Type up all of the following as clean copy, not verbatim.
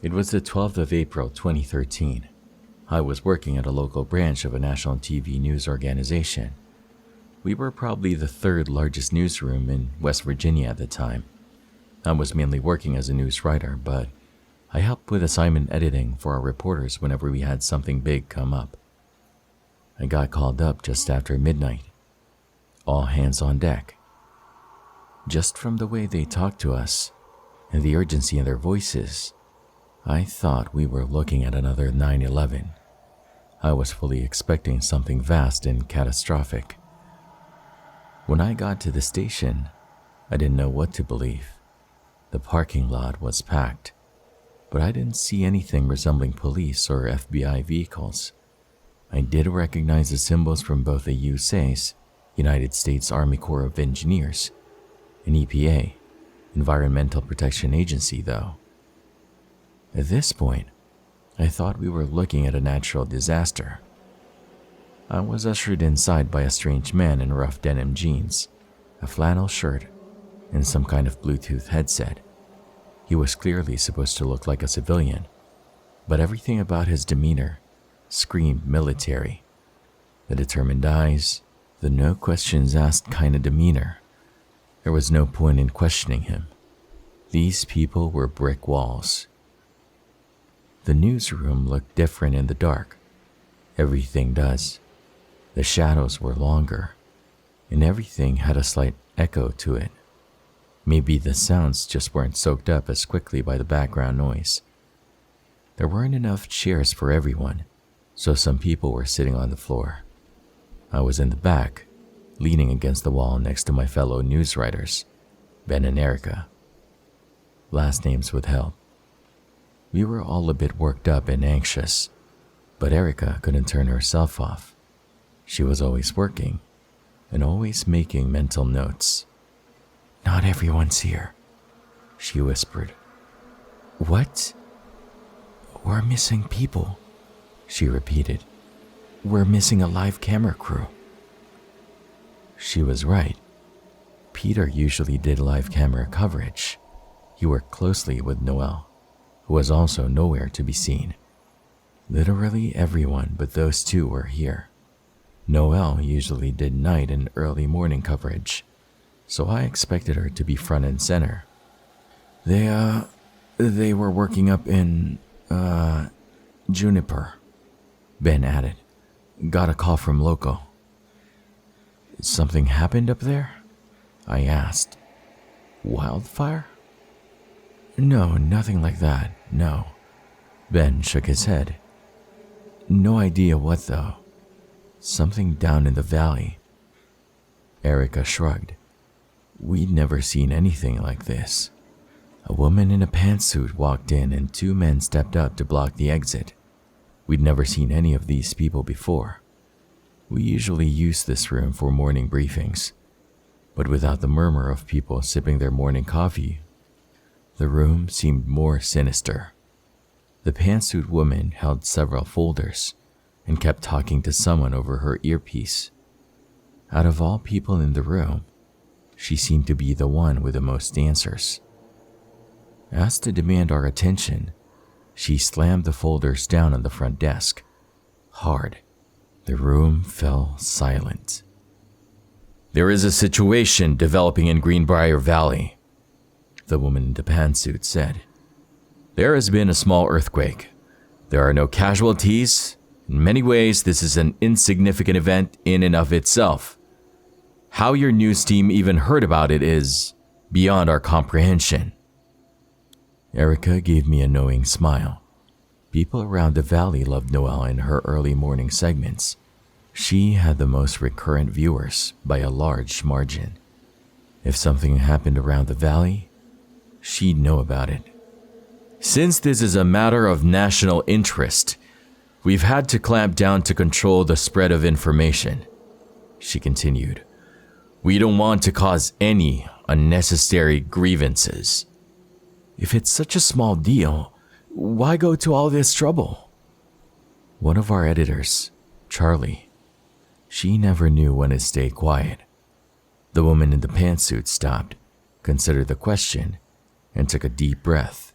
It was the 12th of April 2013. I was working at a local branch of a national TV news organization. We were probably the third largest newsroom in West Virginia at the time. I was mainly working as a news writer, but I helped with assignment editing for our reporters whenever we had something big come up. I got called up just after midnight. All hands on deck. Just from the way they talked to us and the urgency in their voices, I thought we were looking at another 9/11. I was fully expecting something vast and catastrophic. When I got to the station, I didn't know what to believe. The parking lot was packed, but I didn't see anything resembling police or FBI vehicles. I did recognize the symbols from both the USA's, United States Army Corps of Engineers, and EPA, Environmental Protection Agency, though. At this point, I thought we were looking at a natural disaster. I was ushered inside by a strange man in rough denim jeans, a flannel shirt, and some kind of Bluetooth headset. He was clearly supposed to look like a civilian, but everything about his demeanor screamed military. The determined eyes, the no questions asked kind of demeanor. There was no point in questioning him. These people were brick walls. The newsroom looked different in the dark. Everything does. The shadows were longer, and everything had a slight echo to it. Maybe the sounds just weren't soaked up as quickly by the background noise. There weren't enough chairs for everyone, so some people were sitting on the floor. I was in the back, leaning against the wall next to my fellow news writers, Ben and Erica. Last names withheld. We were all a bit worked up and anxious, but Erica couldn't turn herself off. She was always working and always making mental notes. "Not everyone's here," she whispered. "What?" "We're missing people," she repeated. "We're missing a live camera crew." She was right. Peter usually did live camera coverage. He worked closely with Noel, who was also nowhere to be seen. Literally everyone but those two were here. Noel usually did night and early morning coverage, so I expected her to be front and center. They were working up in, Juniper," Ben added. "Got a call from local." "Something happened up there?" I asked. "Wildfire?" "No, nothing like that, no." Ben shook his head. "No idea what though. Something down in the valley." Erica shrugged. We'd never seen anything like this. A woman in a pantsuit walked in and two men stepped up to block the exit. We'd never seen any of these people before. We usually use this room for morning briefings, but without the murmur of people sipping their morning coffee, the room seemed more sinister. The pantsuit woman held several folders and kept talking to someone over her earpiece. Out of all people in the room, she seemed to be the one with the most answers. As to demand our attention, she slammed the folders down on the front desk. Hard. The room fell silent. "There is a situation developing in Greenbrier Valley," the woman in the pantsuit said. "There has been a small earthquake. There are no casualties. In many ways, this is an insignificant event in and of itself. How your news team even heard about it is beyond our comprehension." Erica gave me a knowing smile. People around the valley loved Noelle in her early morning segments. She had the most recurrent viewers by a large margin. If something happened around the valley, she'd know about it. "Since this is a matter of national interest, we've had to clamp down to control the spread of information," she continued. "We don't want to cause any unnecessary grievances." "If it's such a small deal, why go to all this trouble?" One of our editors, Charlie, she never knew when to stay quiet. The woman in the pantsuit stopped, considered the question, and took a deep breath.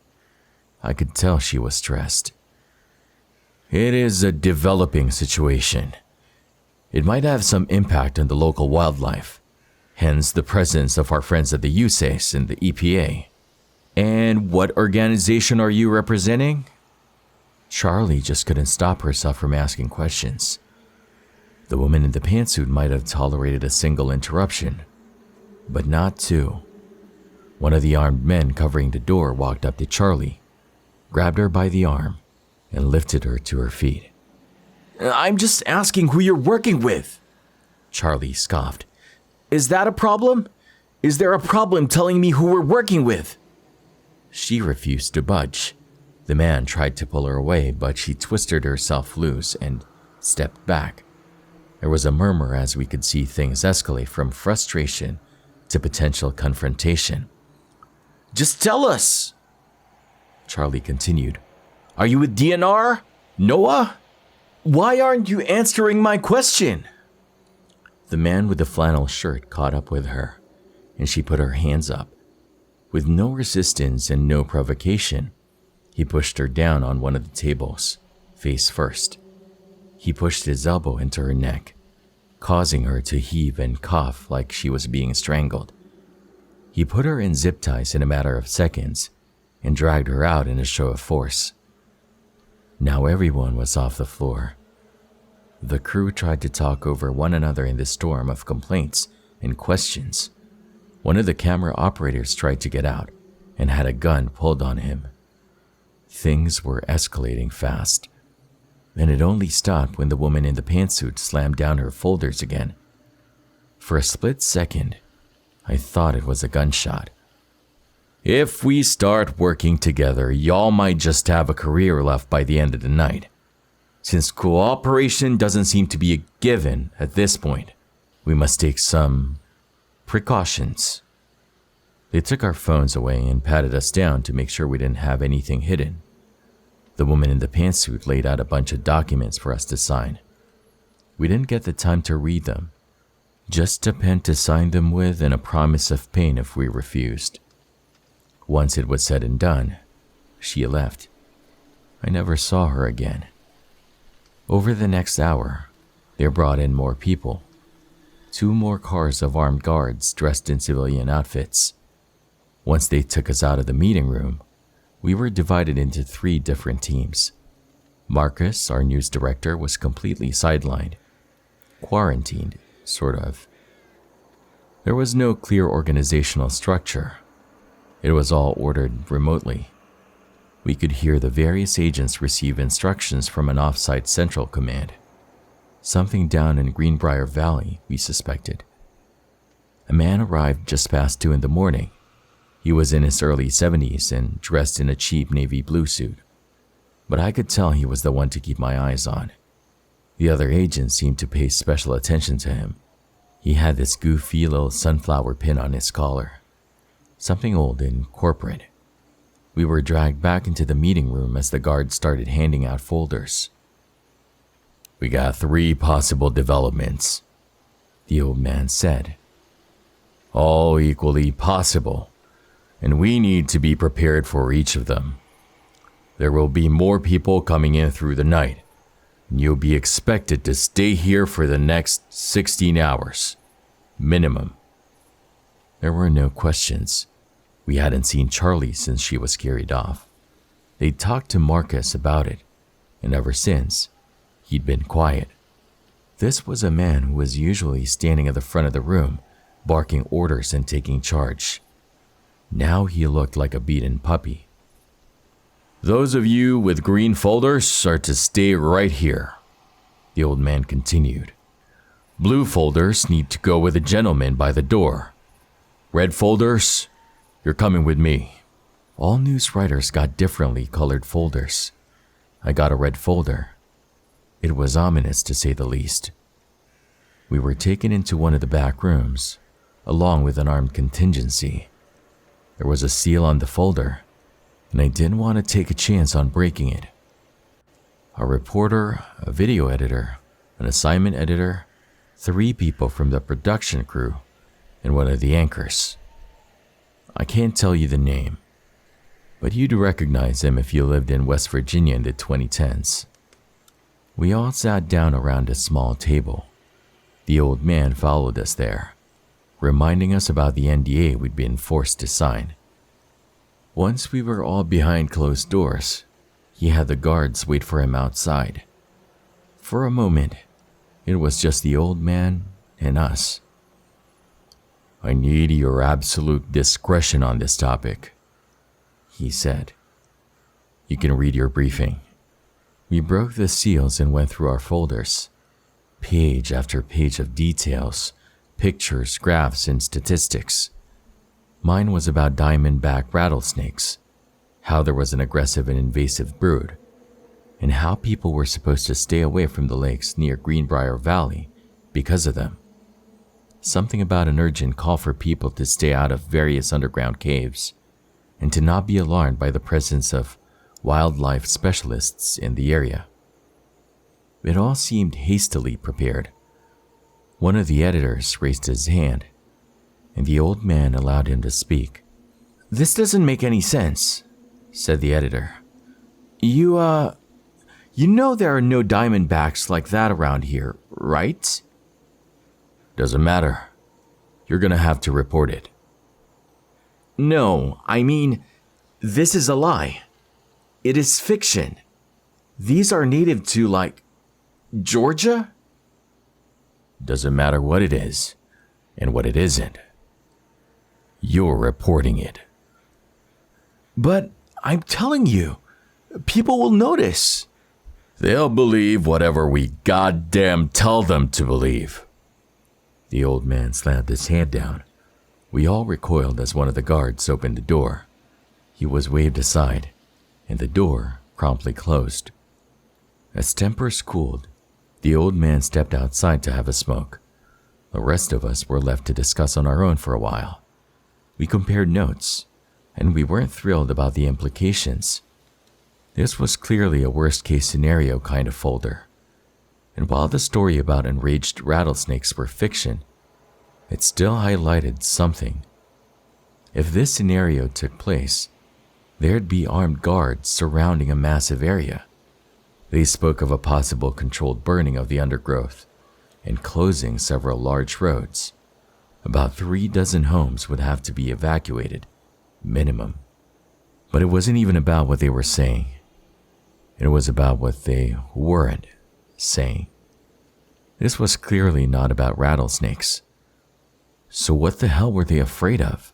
I could tell she was stressed. It is a developing situation. It might have some impact on the local wildlife, hence the presence of our friends at the USACE and the EPA. And what organization are you representing? Charlie just couldn't stop herself from asking questions. The woman in the pantsuit might have tolerated a single interruption, but not two. One of the armed men covering the door walked up to Charlie, grabbed her by the arm, and lifted her to her feet. I'm just asking who you're working with, Charlie scoffed. Is that a problem? Is there a problem telling me who we're working with? She refused to budge. The man tried to pull her away, but she twisted herself loose and stepped back. There was a murmur as we could see things escalate from frustration to potential confrontation. Just tell us, Charlie continued. Are you with DNR? NOAA? Why aren't you answering my question? The man with the flannel shirt caught up with her, and she put her hands up. With no resistance and no provocation, he pushed her down on one of the tables, face first. He pushed his elbow into her neck, causing her to heave and cough like she was being strangled. He put her in zip ties in a matter of seconds and dragged her out in a show of force. Now everyone was off the floor. The crew tried to talk over one another in the storm of complaints and questions. One of the camera operators tried to get out and had a gun pulled on him. Things were escalating fast, and it only stopped when the woman in the pantsuit slammed down her folders again. For a split second, I thought it was a gunshot. If we start working together, y'all might just have a career left by the end of the night. Since cooperation doesn't seem to be a given at this point, we must take some precautions. They took our phones away and patted us down to make sure we didn't have anything hidden. The woman in the pantsuit laid out a bunch of documents for us to sign. We didn't get the time to read them, just a pen to sign them with and a promise of pain if we refused. Once it was said and done, she left. I never saw her again. Over the next hour, they brought in more people. 2 more cars of armed guards dressed in civilian outfits. Once they took us out of the meeting room, we were divided into 3 different teams. Marcus, our news director, was completely sidelined. Quarantined, sort of. There was no clear organizational structure. It was all ordered remotely. We could hear the various agents receive instructions from an off-site central command. Something down in Greenbrier Valley, we suspected. A man arrived just past 2 in the morning. He was in his early 70s and dressed in a cheap navy blue suit. But I could tell he was the one to keep my eyes on. The other agents seemed to pay special attention to him. He had this goofy little sunflower pin on his collar. Something old and corporate. We were dragged back into the meeting room as the guards started handing out folders. We got 3 possible developments, the old man said. All equally possible, and we need to be prepared for each of them. There will be more people coming in through the night, and you'll be expected to stay here for the next 16 hours, minimum. There were no questions. We hadn't seen Charlie since she was carried off. They'd talked to Marcus about it, and ever since, he'd been quiet. This was a man who was usually standing at the front of the room, barking orders and taking charge. Now he looked like a beaten puppy. Those of you with green folders are to stay right here, the old man continued. Blue folders need to go with the gentleman by the door. Red folders, you're coming with me. All news writers got differently colored folders. I got a red folder. It was ominous to say the least. We were taken into one of the back rooms, along with an armed contingency. There was a seal on the folder, and I didn't want to take a chance on breaking it. A reporter, a video editor, an assignment editor, 3 people from the production crew, and one of the anchors. I can't tell you the name. but you'd recognize him if you lived in West Virginia in the 2010s. We all sat down around a small table. The old man followed us there, reminding us about the NDA we'd been forced to sign. Once we were all behind closed doors, he had the guards wait for him outside. For a moment, it was just the old man and us. "I need your absolute discretion on this topic," he said. "You can read your briefing." We broke the seals and went through our folders. Page after page of details, pictures, graphs, and statistics. Mine was about diamondback rattlesnakes, how there was an aggressive and invasive brood, and how people were supposed to stay away from the lakes near Greenbrier Valley because of them. Something about an urgent call for people to stay out of various underground caves and to not be alarmed by the presence of wildlife specialists in the area. It all seemed hastily prepared. One of the editors raised his hand, and the old man allowed him to speak. "This doesn't make any sense," said the editor. You know there are no diamondbacks like that around here, right?" "Doesn't matter. You're gonna have to report it." "No, I mean, this is a lie. It is fiction. These are native to, Georgia?" "Doesn't matter what it is and what it isn't. You're reporting it." "But I'm telling you, people will notice." "They'll believe whatever we goddamn tell them to believe." The old man slammed his hand down. We all recoiled as one of the guards opened the door. He was waved aside, and the door promptly closed. As tempers cooled, the old man stepped outside to have a smoke. The rest of us were left to discuss on our own for a while. We compared notes, and we weren't thrilled about the implications. This was clearly a worst-case scenario kind of folder. And while the story about enraged rattlesnakes were fiction, it still highlighted something. If this scenario took place, there'd be armed guards surrounding a massive area. They spoke of a possible controlled burning of the undergrowth and closing several large roads. About 36 homes would have to be evacuated, minimum. But it wasn't even about what they were saying. It was about what they weren't saying. This was clearly not about rattlesnakes. So what the hell were they afraid of?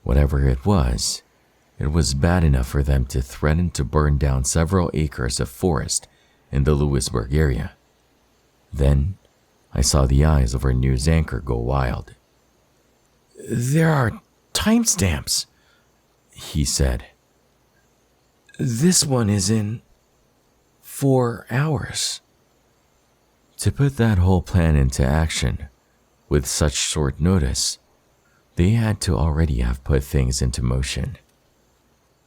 Whatever it was bad enough for them to threaten to burn down several acres of forest in the Lewisburg area. Then I saw the eyes of our news anchor go wild. "There are timestamps," he said. "This one is in 4 hours. To put that whole plan into action with such short notice, they had to already have put things into motion.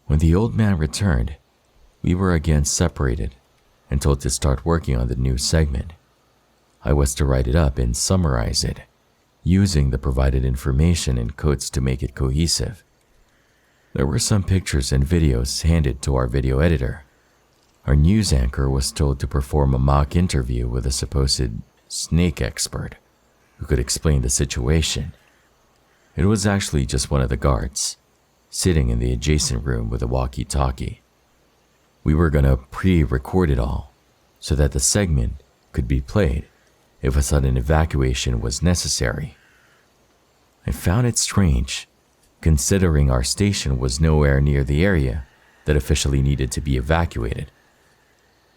When the old man returned, we were again separated and told to start working on the new segment. I was to write it up and summarize it, using the provided information and quotes to make it cohesive. There were some pictures and videos handed to our video editor. Our news anchor was told to perform a mock interview with a supposed snake expert who could explain the situation. It was actually just one of the guards, sitting in the adjacent room with a walkie-talkie. We were gonna pre-record it all so that the segment could be played if a sudden evacuation was necessary. I found it strange, considering our station was nowhere near the area that officially needed to be evacuated.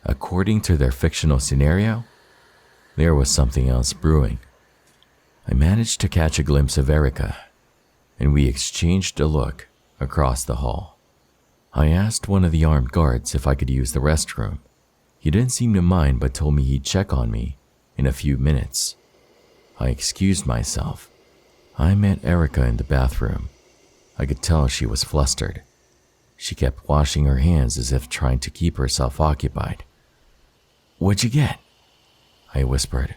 According to their fictional scenario, there was something else brewing. I managed to catch a glimpse of Erica, and we exchanged a look across the hall. I asked one of the armed guards if I could use the restroom. He didn't seem to mind but told me he'd check on me in a few minutes. I excused myself. I met Erica in the bathroom. I could tell she was flustered. She kept washing her hands as if trying to keep herself occupied. "What'd you get?" I whispered.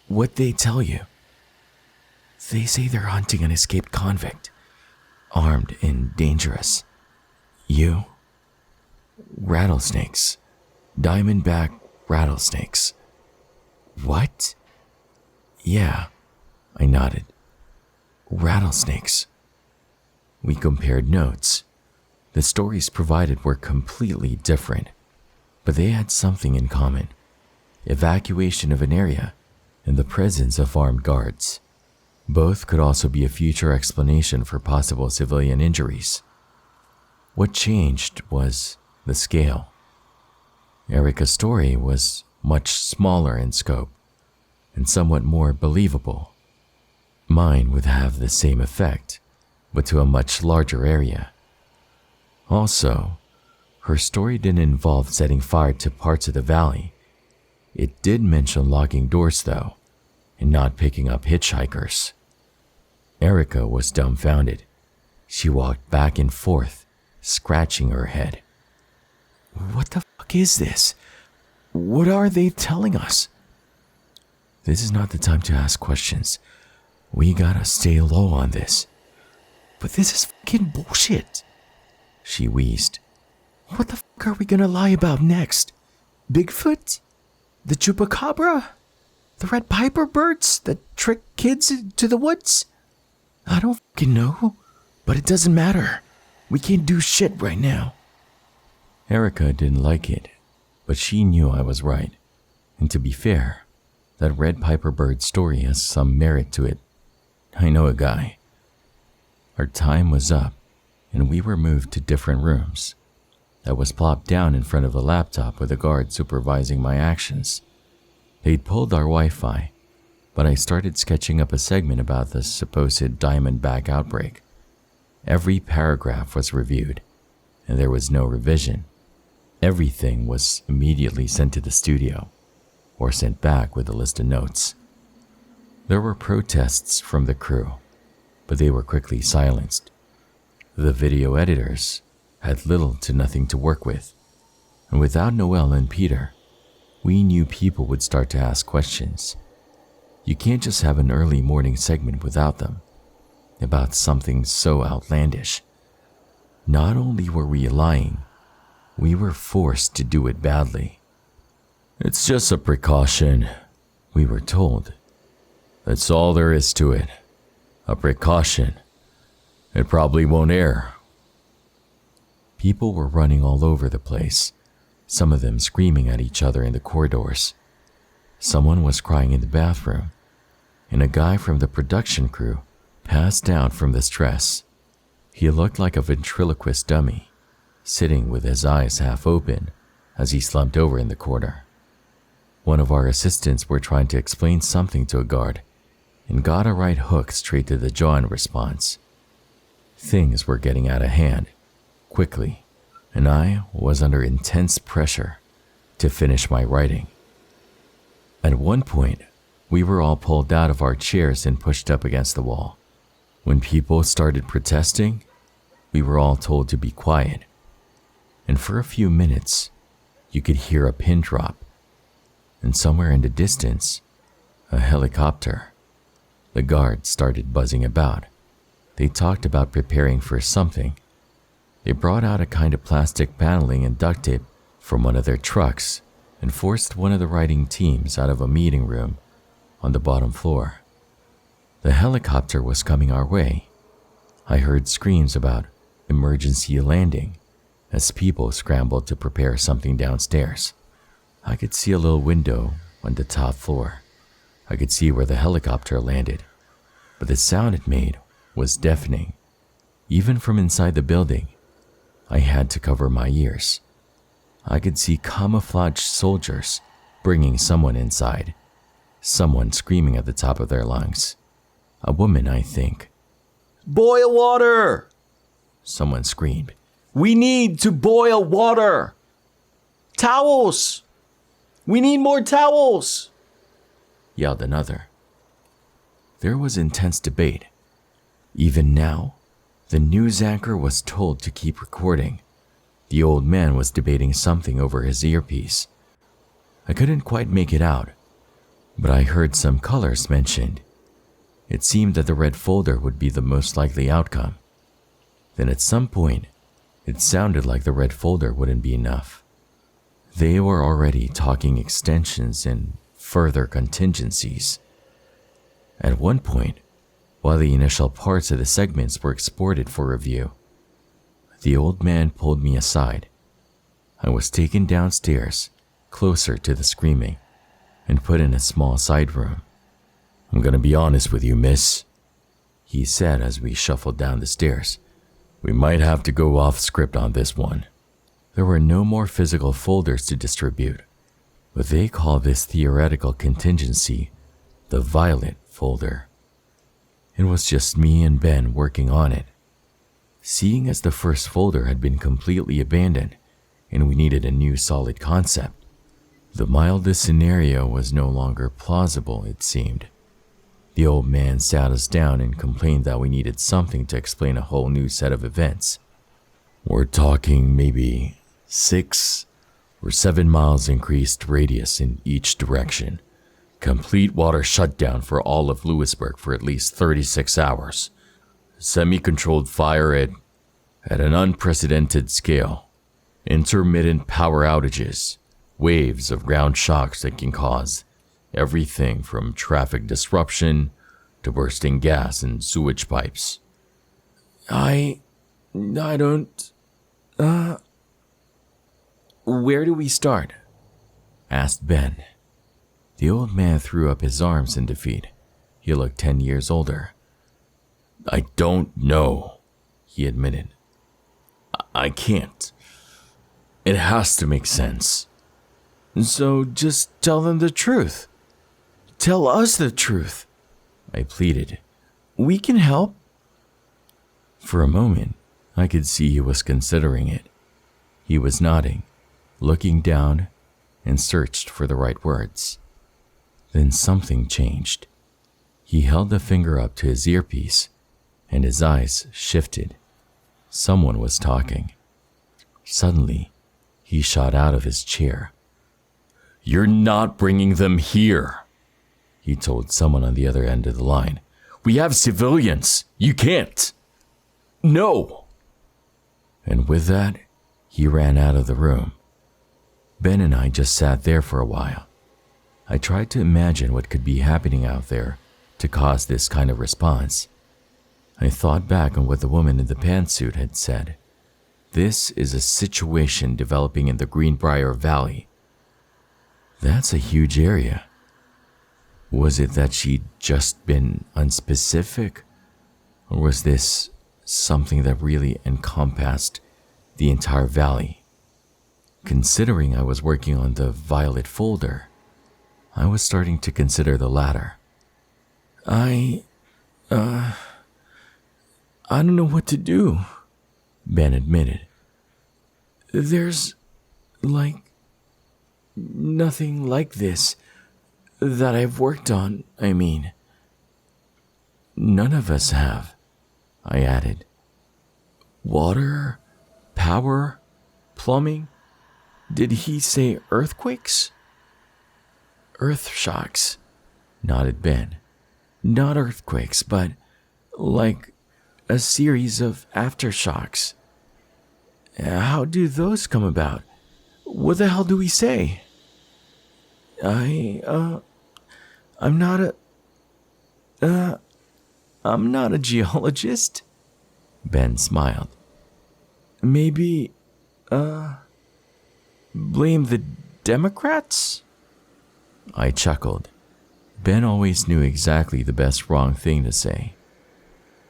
"What'd they tell you?" "They say they're hunting an escaped convict, armed and dangerous." You? Rattlesnakes. Diamondback rattlesnakes. What? Yeah, I nodded. Rattlesnakes. We compared notes. The stories provided were completely different, but they had something in common: evacuation of an area and the presence of armed guards. Both could also be a future explanation for possible civilian injuries. What changed was the scale. Erica's story was much smaller in scope and somewhat more believable. Mine would have the same effect, but to a much larger area. Also, her story didn't involve setting fire to parts of the valley. It did mention locking doors, though, and not picking up hitchhikers. Erica was dumbfounded. She walked back and forth, scratching her head. What the fuck is this? What are they telling us? This is not the time to ask questions. We gotta stay low on this. But this is fucking bullshit, she wheezed. What the fuck are we gonna lie about next? Bigfoot? The chupacabra? The red piper birds that trick kids into the woods? I don't fucking know, but it doesn't matter. We can't do shit right now. Erica didn't like it, but she knew I was right. And to be fair, that red piper bird story has some merit to it. I know a guy. Our time was up, and we were moved to different rooms. I was plopped down in front of a laptop with a guard supervising my actions. They'd pulled our Wi-Fi, but I started sketching up a segment about the supposed Diamondback outbreak. Every paragraph was reviewed, and there was no revision. Everything was immediately sent to the studio, or sent back with a list of notes. There were protests from the crew, but they were quickly silenced. The video editors had little to nothing to work with, and without Noel and Peter, we knew people would start to ask questions. You can't just have an early morning segment without them, about something so outlandish. Not only were we lying, we were forced to do it badly. It's just a precaution, we were told. That's all there is to it. A precaution. It probably won't air. People were running all over the place, some of them screaming at each other in the corridors. Someone was crying in the bathroom, and a guy from the production crew passed out from the stress. He looked like a ventriloquist dummy, sitting with his eyes half open as he slumped over in the corner. One of our assistants were trying to explain something to a guard and got a right hook straight to the jaw in response. Things were getting out of hand, quickly, and I was under intense pressure to finish my writing. At one point, we were all pulled out of our chairs and pushed up against the wall. When people started protesting, we were all told to be quiet. And for a few minutes, you could hear a pin drop. And somewhere in the distance, a helicopter. The guards started buzzing about. They talked about preparing for something. They brought out a kind of plastic paneling and duct tape from one of their trucks and forced one of the writing teams out of a meeting room on the bottom floor. The helicopter was coming our way. I heard screams about emergency landing as people scrambled to prepare something downstairs. I could see a little window on the top floor. I could see where the helicopter landed, but the sound it made was deafening. Even from inside the building, I had to cover my ears. I could see camouflaged soldiers bringing someone inside, someone screaming at the top of their lungs. A woman, I think. "Boil water!" someone screamed. "We need to boil water! Towels! We need more towels!" yelled another. There was intense debate. Even now, the news anchor was told to keep recording. The old man was debating something over his earpiece. I couldn't quite make it out, but I heard some colors mentioned. It seemed that the red folder would be the most likely outcome. Then at some point, It sounded like the red folder wouldn't be enough. They were already talking extensions and further contingencies. At one point, while the initial parts of the segments were exported for review, the old man pulled me aside. I was taken downstairs, closer to the screaming, and put in a small side room. "I'm gonna be honest with you, miss," he said as we shuffled down the stairs. "We might have to go off script on this one." There were no more physical folders to distribute, but they call this theoretical contingency the violet folder. It was just me and Ben working on it. Seeing as the first folder had been completely abandoned and we needed a new solid concept, the mildest scenario was no longer plausible, it seemed. The old man sat us down and complained that we needed something to explain a whole new set of events. "We're talking maybe 6 or 7 miles increased radius in each direction. Complete water shutdown for all of Lewisburg for at least 36 hours. Semi-controlled fire at an unprecedented scale. Intermittent power outages. Waves of ground shocks that can cause everything from traffic disruption to bursting gas and sewage pipes." I don't... Where do we start?" asked Ben. The old man threw up his arms in defeat. He looked 10 years older. "I don't know," he admitted. I can't. It has to make sense." "So just tell them the truth. Tell us the truth," I pleaded. "We can help." For a moment, I could see he was considering it. He was nodding, looking down, and searched for the right words. Then something changed. He held a finger up to his earpiece, and his eyes shifted. Someone was talking. Suddenly, he shot out of his chair. "You're not bringing them here," he told someone on the other end of the line. "We have civilians. You can't." "No." And with that, he ran out of the room. Ben and I just sat there for a while. I tried to imagine what could be happening out there to cause this kind of response. I thought back on what the woman in the pantsuit had said. This is a situation developing in the Greenbrier Valley. That's a huge area. Was it that she'd just been unspecific? Or was this something that really encompassed the entire valley? Considering I was working on the violet folder, I was starting to consider the latter. I don't know what to do," Ben admitted. "There's, nothing like this that I've worked on, I mean." "None of us have," I added. "Water, power, plumbing. Did he say earthquakes?" "Earth shocks," nodded Ben. "Not earthquakes, but like a series of aftershocks." "How do those come about? What the hell do we say?" I'm not a geologist," Ben smiled. "Maybe, blame the Democrats?" I chuckled. Ben always knew exactly the best wrong thing to say.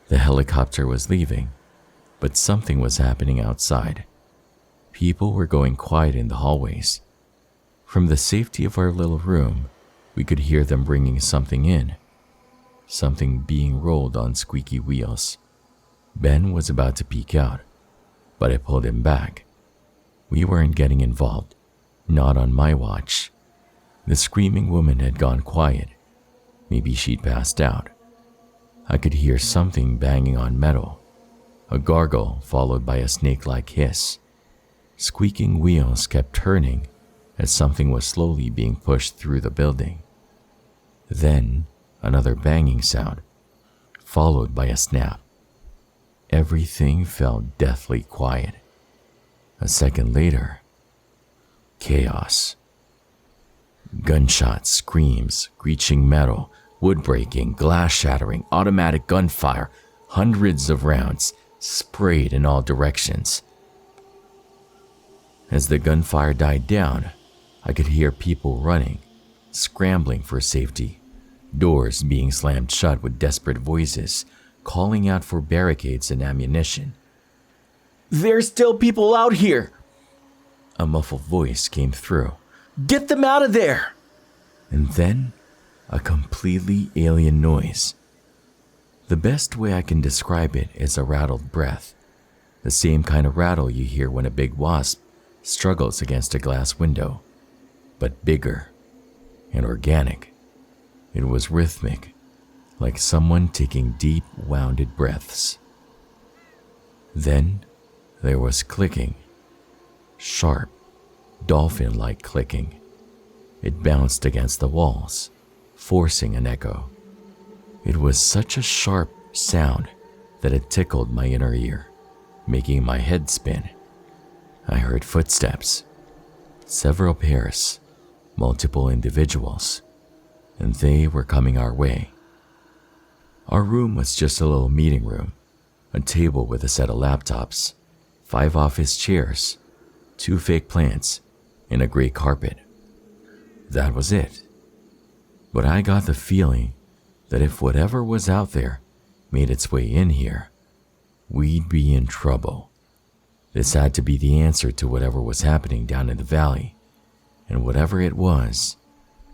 The helicopter was leaving, but something was happening outside. People were going quiet in the hallways. From the safety of our little room, we could hear them bringing something in. Something being rolled on squeaky wheels. Ben was about to peek out, but I pulled him back. We weren't getting involved, not on my watch. The screaming woman had gone quiet. Maybe she'd passed out. I could hear something banging on metal, a gargle followed by a snake-like hiss. Squeaking wheels kept turning as something was slowly being pushed through the building. Then another banging sound, followed by a snap. Everything felt deathly quiet. A second later, chaos. Gunshots, screams, screeching metal, wood breaking, glass shattering, automatic gunfire, hundreds of rounds sprayed in all directions. As the gunfire died down, I could hear people running, scrambling for safety, doors being slammed shut with desperate voices, calling out for barricades and ammunition. "There's still people out here!" A muffled voice came through. "Get them out of there!" And then, a completely alien noise. The best way I can describe it is a rattled breath. The same kind of rattle you hear when a big wasp struggles against a glass window, but bigger and organic. It was rhythmic, like someone taking deep, wounded breaths. Then there was clicking, sharp, dolphin-like clicking. It bounced against the walls, forcing an echo. It was such a sharp sound that it tickled my inner ear, making my head spin. I heard footsteps, several pairs, multiple individuals, and they were coming our way. Our room was just a little meeting room, a table with a set of laptops, 5 office chairs, 2 fake plants, and a gray carpet. That was it. But I got the feeling that if whatever was out there made its way in here, we'd be in trouble. This had to be the answer to whatever was happening down in the valley, and whatever it was,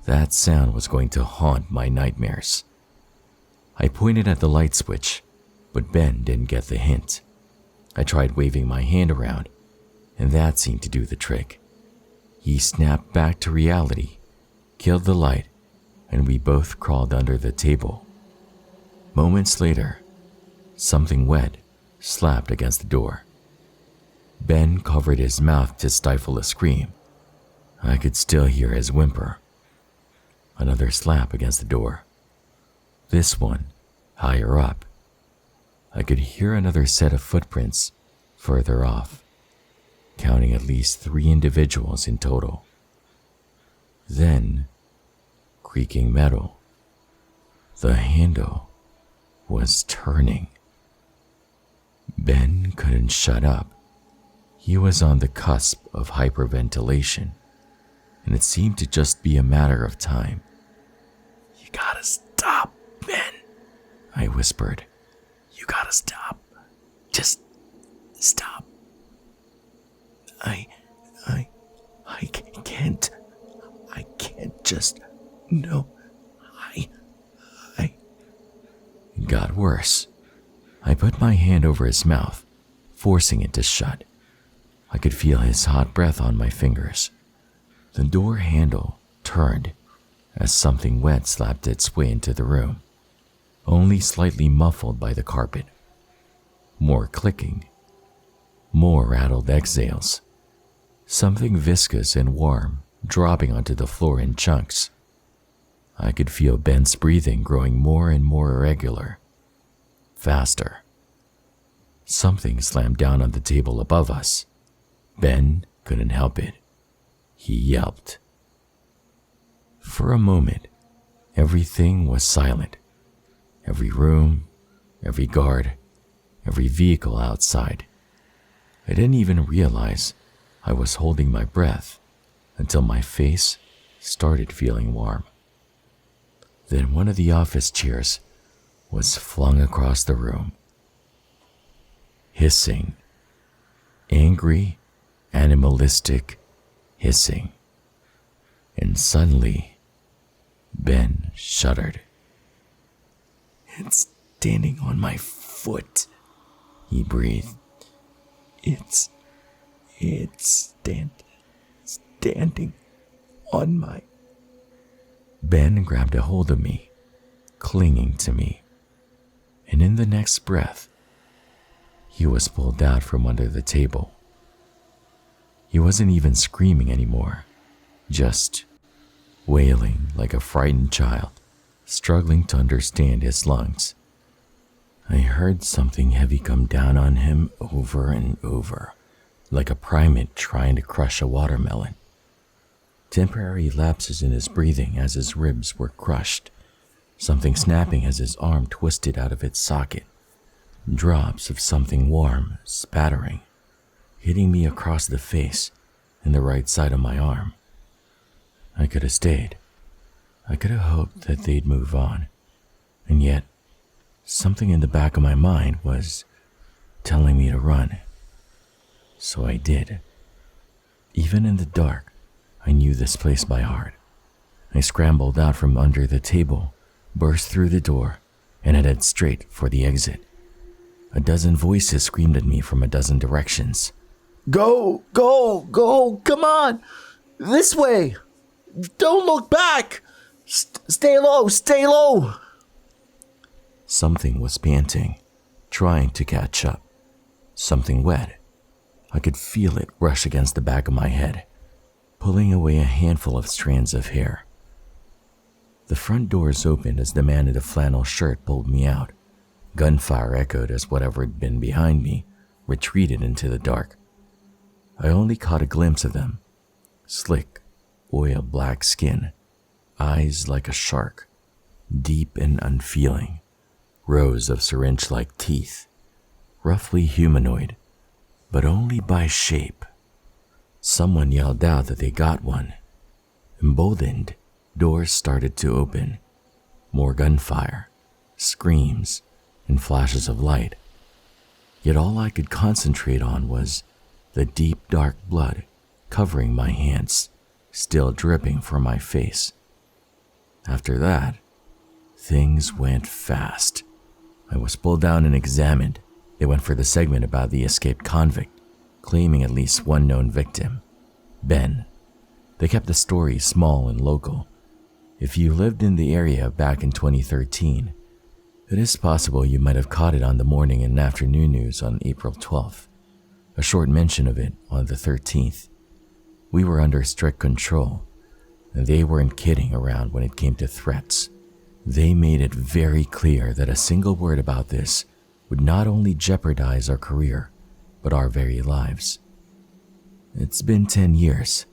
that sound was going to haunt my nightmares. I pointed at the light switch, but Ben didn't get the hint. I tried waving my hand around, and that seemed to do the trick. He snapped back to reality, killed the light, and we both crawled under the table. Moments later, something wet slapped against the door. Ben covered his mouth to stifle a scream. I could still hear his whimper. Another slap against the door. This one higher up. I could hear another set of footprints further off, counting at least 3 individuals in total. Then, creaking metal. The handle was turning. Ben couldn't shut up. He was on the cusp of hyperventilation, and it seemed to just be a matter of time. "You gotta stop, Ben," I whispered. "You gotta stop. Just stop." I can't. I can't just. No. It got worse. I put my hand over his mouth, forcing it to shut. I could feel his hot breath on my fingers. The door handle turned as something wet slapped its way into the room, only slightly muffled by the carpet. More clicking. More rattled exhales. Something viscous and warm dropping onto the floor in chunks. I could feel Ben's breathing growing more and more irregular. Faster. Something slammed down on the table above us. Ben couldn't help it. He yelped. For a moment, everything was silent. Every room, every guard, every vehicle outside. I didn't even realize I was holding my breath until my face started feeling warm. Then one of the office chairs was flung across the room. Hissing. Angry, animalistic hissing. And suddenly, Ben shuddered. "It's standing on my foot," he breathed. It's standing on my... Ben grabbed a hold of me, clinging to me, and in the next breath, he was pulled out from under the table. He wasn't even screaming anymore, just wailing like a frightened child, struggling to understand his lungs. I heard something heavy come down on him over and over, like a primate trying to crush a watermelon. Temporary lapses in his breathing as his ribs were crushed, something snapping as his arm twisted out of its socket, drops of something warm spattering, hitting me across the face and the right side of my arm. I could have stayed. I could have hoped that they'd move on, and yet something in the back of my mind was telling me to run. So I did. Even in the dark, I knew this place by heart. I scrambled out from under the table, burst through the door, and headed straight for the exit. A dozen voices screamed at me from a dozen directions. Go, go, go, come on! This way! Don't look back! Stay low, stay low! Something was panting, trying to catch up. Something wet. I could feel it rush against the back of my head, pulling away a handful of strands of hair. The front doors opened as the man in the flannel shirt pulled me out. Gunfire echoed as whatever had been behind me retreated into the dark. I only caught a glimpse of them. Slick, oil black skin, eyes like a shark, deep and unfeeling, rows of syringe-like teeth, roughly humanoid, but only by shape. Someone yelled out that they got one. Emboldened, doors started to open. More gunfire, screams, and flashes of light. Yet all I could concentrate on was the deep dark blood covering my hands, still dripping from my face. After that, things went fast. I was pulled down and examined. They went for the segment about the escaped convict, claiming at least one known victim, Ben. They kept the story small and local. If you lived in the area back in 2013, it is possible you might have caught it on the morning and afternoon news on April 12th, a short mention of it on the 13th. We were under strict control, and they weren't kidding around when it came to threats. They made it very clear that a single word about this would not only jeopardize our career, but our very lives. It's been 10 years.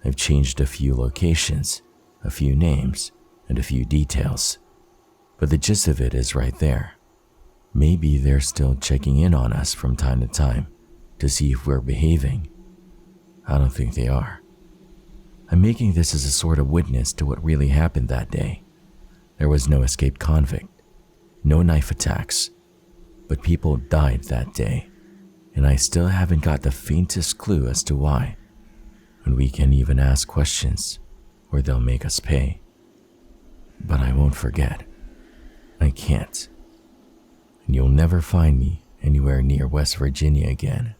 I've changed a few locations, a few names, and a few details. But the gist of it is right there. Maybe they're still checking in on us from time to time to see if we're behaving. I don't think they are. I'm making this as a sort of witness to what really happened that day. There was no escaped convict, no knife attacks, but people died that day, and I still haven't got the faintest clue as to why. And we can't even ask questions, or they'll make us pay. But I won't forget. I can't. And you'll never find me anywhere near West Virginia again.